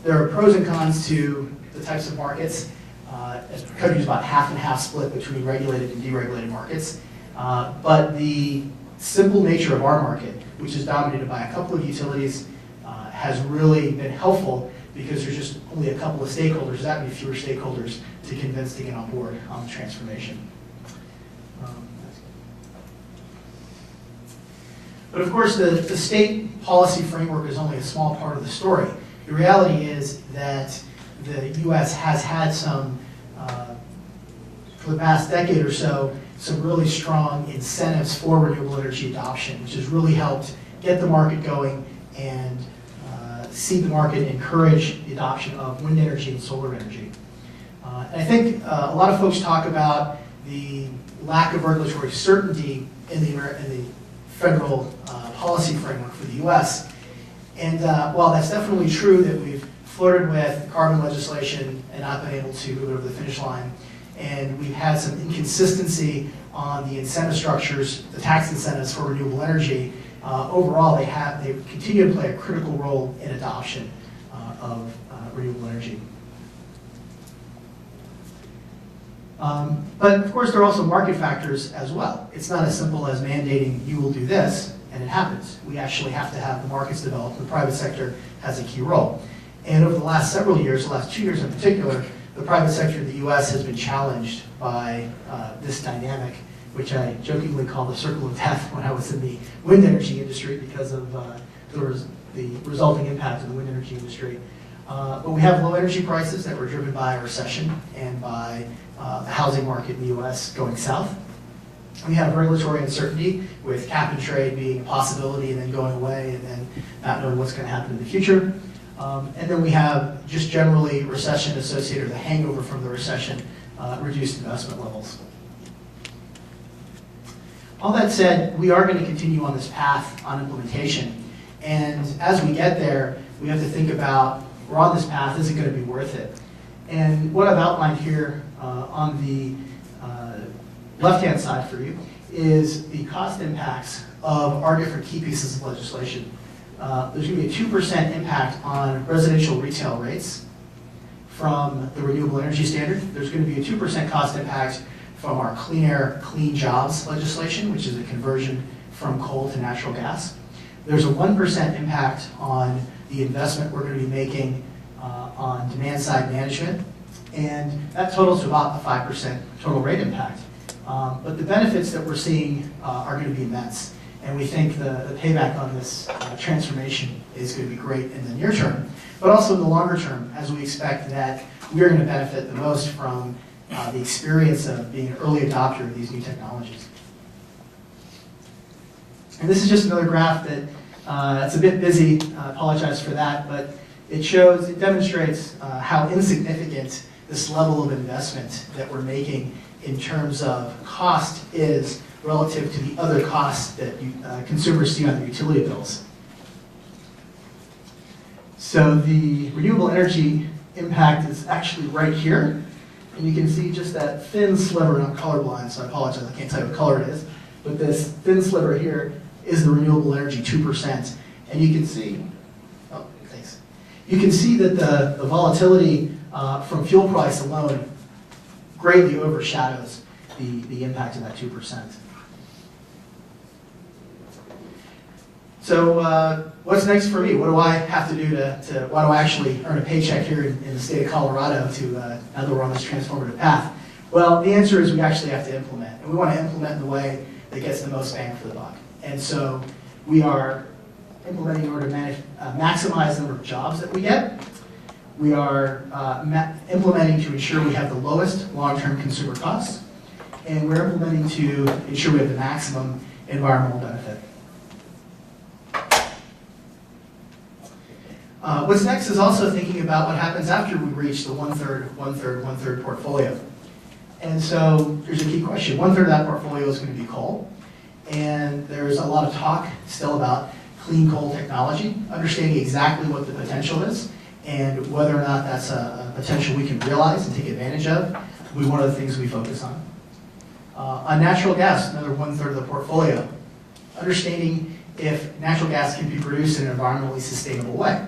there are pros and cons to the types of markets. Code is about half and half split between regulated and deregulated markets. But the simple nature of our market, which is dominated by a couple of utilities, has really been helpful because there's just only a couple of stakeholders, that many fewer stakeholders to convince to get on board on the transformation. But of course, the state policy framework is only a small part of the story. The reality is that the US has had some, for the past decade or so, some really strong incentives for renewable energy adoption, which has really helped get the market going and seed the market, encourage the adoption of wind energy and solar energy. And I think a lot of folks talk about the lack of regulatory certainty in the federal policy framework for the US. And while that's definitely true that we've flirted with carbon legislation and not been able to move it over the finish line, and we've had some inconsistency on the incentive structures, the tax incentives for renewable energy, overall they continue to play a critical role in adoption of renewable energy. But of course there are also market factors as well. It's not as simple as mandating you will do this and it happens. We actually have to have the markets develop. The private sector has a key role. And over the last several years, the last 2 years in particular, the private sector in the US has been challenged by this dynamic, which I jokingly call the circle of death when I was in the wind energy industry because of the resulting impact of the wind energy industry. But we have low energy prices that were driven by a recession and by the housing market in the US going south. We have regulatory uncertainty with cap and trade being a possibility and then going away and then not knowing what's going to happen in the future. And then we have just generally recession associated with the hangover from the recession, reduced investment levels. All that said, we are going to continue on this path on implementation. And as we get there, we have to think about, we're on this path, is it going to be worth it? And what I've outlined here on the left-hand side for you is the cost impacts of our different key pieces of legislation. There's going to be a 2% impact on residential retail rates from the renewable energy standard. There's going to be a 2% cost impact from our Clean Air, Clean Jobs legislation, which is a conversion from coal to natural gas. There's a 1% impact on the investment we're going to be making on demand-side management, and that totals to about a 5% total rate impact. But the benefits that we're seeing are going to be immense. And we think the payback on this transformation is going to be great in the near term, but also in the longer term, as we expect that we are going to benefit the most from the experience of being an early adopter of these new technologies. And this is just another graph that it's a bit busy. I apologize for that, but it demonstrates how insignificant this level of investment that we're making in terms of cost is relative to the other costs that consumers see on their utility bills. So the renewable energy impact is actually right here. And you can see just that thin sliver, and I'm colorblind, so I apologize, I can't tell you what color it is. But this thin sliver here is the renewable energy 2%. And you can see, oh, thanks. You can see that the volatility from fuel price alone greatly overshadows the impact of that 2%. So what's next for me? What do I have to do why do I actually earn a paycheck here in the state of Colorado now that we're on this transformative path? Well, the answer is we actually have to implement. And we want to implement in the way that gets the most bang for the buck. And so we are implementing in order to maximize the number of jobs that we get. We are implementing to ensure we have the lowest long-term consumer costs. And we're implementing to ensure we have the maximum environmental benefit. What's next is also thinking about what happens after we reach the one-third portfolio. And so here's a key question. 1/3 of that portfolio is going to be coal. And there's a lot of talk still about clean coal technology, understanding exactly what the potential is and whether or not that's a potential we can realize and take advantage of will be one of the things we focus on. On natural gas, another 1/3 of the portfolio, understanding if natural gas can be produced in an environmentally sustainable way.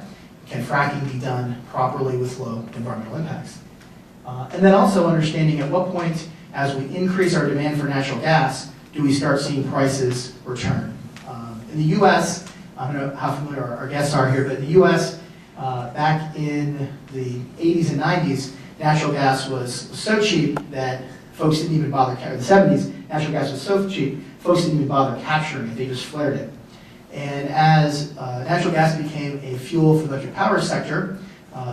can fracking be done properly with low environmental impacts? And then also understanding at what point, as we increase our demand for natural gas, do we start seeing prices return? In the US, I don't know how familiar our guests are here, but in the US, back in the 80s and 90s, natural gas was so cheap that folks didn't even bother, in the 70s, natural gas was so cheap, folks didn't even bother capturing it, they just flared it. And as natural gas became a fuel for the electric power sector,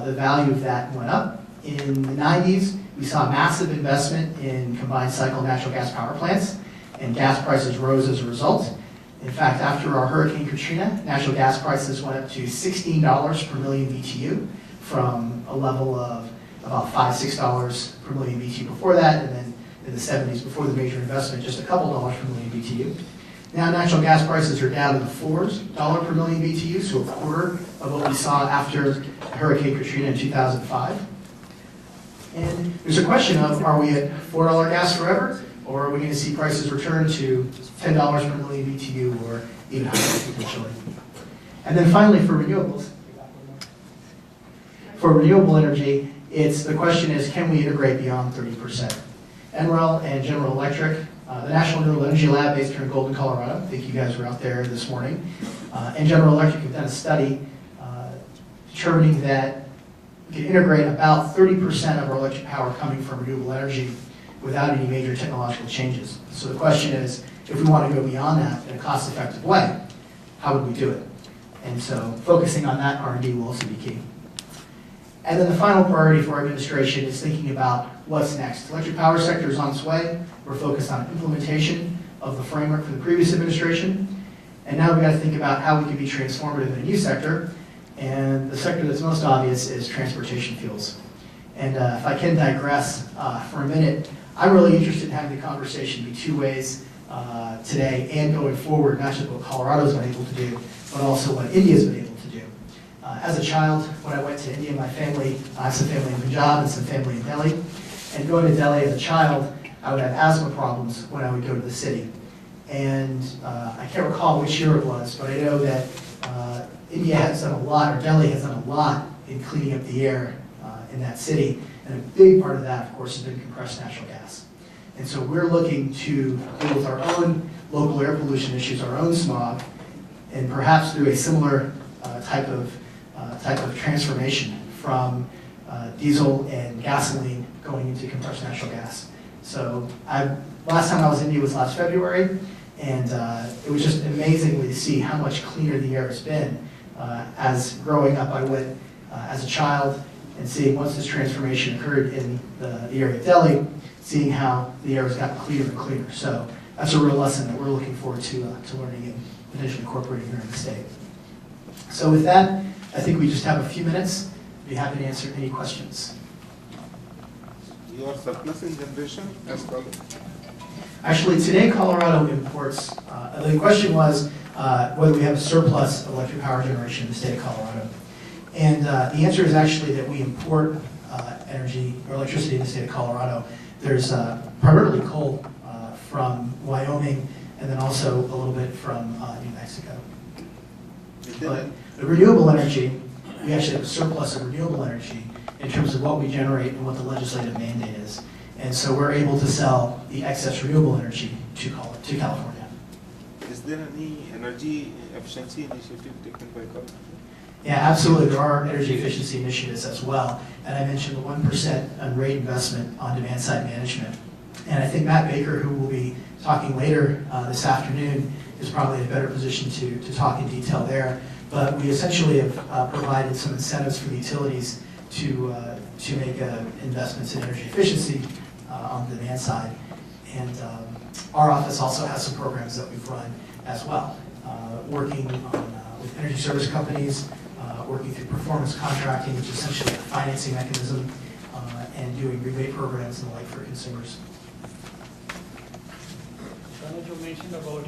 the value of that went up. In the 90s, we saw massive investment in combined cycle natural gas power plants, and gas prices rose as a result. In fact, after our Hurricane Katrina, natural gas prices went up to $16 per million BTU from a level of about $5, $6 per million BTU before that, and then in the 70s, before the major investment, just a couple dollars per million BTU. Now natural gas prices are down to the $4 per million BTU, so a quarter of what we saw after Hurricane Katrina in 2005. And there's a question of, are we at $4 gas forever, or are we going to see prices return to $10 per million BTU or even higher potentially? And then finally, for renewables, for renewable energy, the question is, can we integrate beyond 30%? NREL and General Electric, the National Renewable Energy Lab based here in Golden, Colorado, I think you guys were out there this morning, and General Electric have done a study determining that we can integrate about 30% of our electric power coming from renewable energy without any major technological changes. So the question is, if we want to go beyond that in a cost-effective way, how would we do it? And so focusing on that R&D will also be key. And then the final priority for our administration is thinking about what's next. The electric power sector is on its way. We're focused on implementation of the framework for the previous administration. And now we've got to think about how we can be transformative in a new sector. And the sector that's most obvious is transportation fuels. And if I can digress for a minute, I'm really interested in having the conversation be two ways today and going forward, not just what Colorado's been able to do, but also what India's been able to do. As a child, when I went to India, my family, I have some family in Punjab and some family in Delhi. And going to Delhi as a child, I would have asthma problems when I would go to the city. And I can't recall which year it was, but I know that India has done a lot, or Delhi has done a lot in cleaning up the air in that city. And a big part of that, of course, has been compressed natural gas. And so we're looking to deal with our own local air pollution issues, our own smog, and perhaps through a similar type of transformation from diesel and gasoline going into compressed natural gas. So last time I was in India was last February, and it was just amazingly to see how much cleaner the air has been. As growing up, I went as a child and seeing once this transformation occurred in the area of Delhi, seeing how the air has gotten cleaner and cleaner. So that's a real lesson that we're looking forward to learning and potentially incorporating here in the state. So with that, I think we just have a few minutes. Be happy to answer any questions. Your surplus in generation as well? Actually, today Colorado imports, the question was whether we have a surplus of electric power generation in the state of Colorado. And the answer is actually that we import energy or electricity in the state of Colorado. There's primarily coal from Wyoming and then also a little bit from New Mexico. But the renewable energy, we actually have a surplus of renewable energy in terms of what we generate and what the legislative mandate is. And so we're able to sell the excess renewable energy to California. Is there any energy efficiency initiative taken by Colorado? Yeah, absolutely. There are energy efficiency initiatives as well. And I mentioned the 1% on rate investment on demand side management. And I think Matt Baker, who will be talking later this afternoon, is probably in a better position to talk in detail there. But we essentially have provided some incentives for the utilities to make investments in energy efficiency on the demand side. And our office also has some programs that we've run as well, working with energy service companies, working through performance contracting, which is essentially a financing mechanism, and doing rebate programs and the like for consumers. You mentioned about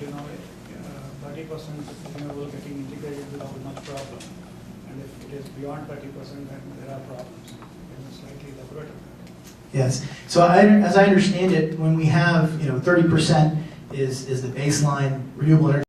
30% renewable getting integrated without much problem, and if it is beyond 30%, then there are problems. It's slightly elaborate. Yes. So as I understand it, when we have 30% is the baseline renewable energy.